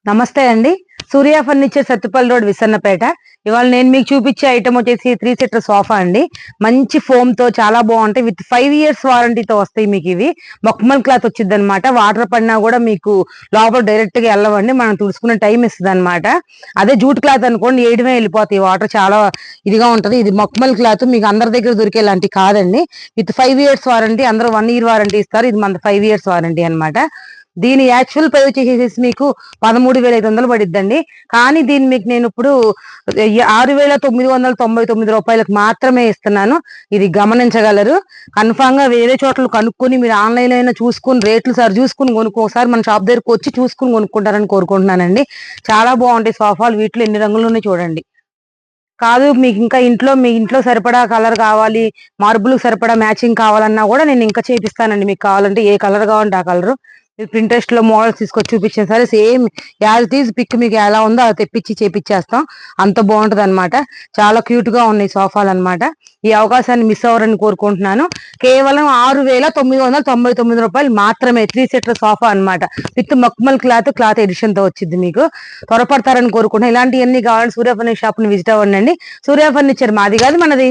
నమస్తే అండి. సూర్య furniture Sathupalli road Visannapeta. ఇవాళ నేను మీకు చూపించే ఐటమ్ వచ్చేసి 3 సీటర్ సోఫా అండి. మంచి ఫోమ్ తో చాలా బాగుంటాయి. విత్ 5 ఇయర్స్ వారంటీతో వస్తాయి మీకు ఇవి. మక్మల్ క్లాత్ వచ్చింది అనమాట. వాటర్ పడినా కూడా మీకు లోపల డైరెక్ట్ గా వెళ్ళవండి, మనం తుడుచుకునే టైం ఇస్తుంది అనమాట. అదే జూట్ క్లాత్ అనుకోండి, ఏయడమే వెళ్ళిపోతాయి, వాటర్ చాలా ఇదిగా ఉంటది. ఇది మక్మల్ క్లాత్ మీకు అందరి దగ్గర దొరికేలాంటి కాదండి. విత్ 5 ఇయర్స్ వారంటీ, అందరూ 1 ఇయర్ వారంటీ ఇస్తారు, ఇది మన 5 ఇయర్స్ వారంటీ అనమాట. దీని యాక్చువల్ ప్రైస్ వచ్చేసి మీకు 13,500 పడిద్దండి. కానీ దీన్ని మీకు నేను ఇప్పుడు 6,999 రూపాయలకు మాత్రమే ఇస్తున్నాను. ఇది గమనించగలరు. కన్ఫామ్ గా వేరే చోట్ల కనుక్కొని మీరు ఆన్లైన్ అయినా చూసుకుని రేట్లు సార్ చూసుకుని ఒకసారి మన షాప్ దగ్గరకు వచ్చి చూసుకుని కొనుక్కుంటారని కోరుకుంటున్నానండి. చాలా బాగుంటాయి సోఫాలు. వీటిలో ఎన్ని రంగులు ఉన్నాయి చూడండి. కాదు మీకు ఇంకా మీ ఇంట్లో సరిపడా కలర్ కావాలి, మార్బుల్ సరిపడా మ్యాచింగ్ కావాలన్నా కూడా నేను ఇంకా చేపిస్తానండి. మీకు కావాలంటే ఏ కలర్ కావాలంటే ఆ కలర్, ప్రింట్రెస్ట్ లో మోడల్స్ తీసుకొచ్చి చూపించిన సరే same as it is pic మీకు ఎలా ఉందో అది తెప్పించి చేపించేస్తాం. అంత బాగుంటది అనమాట. చాలా క్యూట్ గా ఉన్నాయి సోఫాలు అనమాట. ఈ అవకాశాన్ని మిస్ అవ్వరని కోరుకుంటున్నాను. కేవలం 6,999 రూపాయలు మాత్రమే 3 సీటర్ సోఫా అనమాట. విత్ మక్మల్ క్లాత్ ఎడిషన్ తో వచ్చింది. మీకు త్వరపడతారని కోరుకుంటున్నాను. ఇలాంటివన్నీ కావాలంటే సూర్య ఫర్నిచర్ షాప్ ని విజిట్ అవ్వండి. సూర్య ఫర్నిచర్ మాది కాదు, మనది.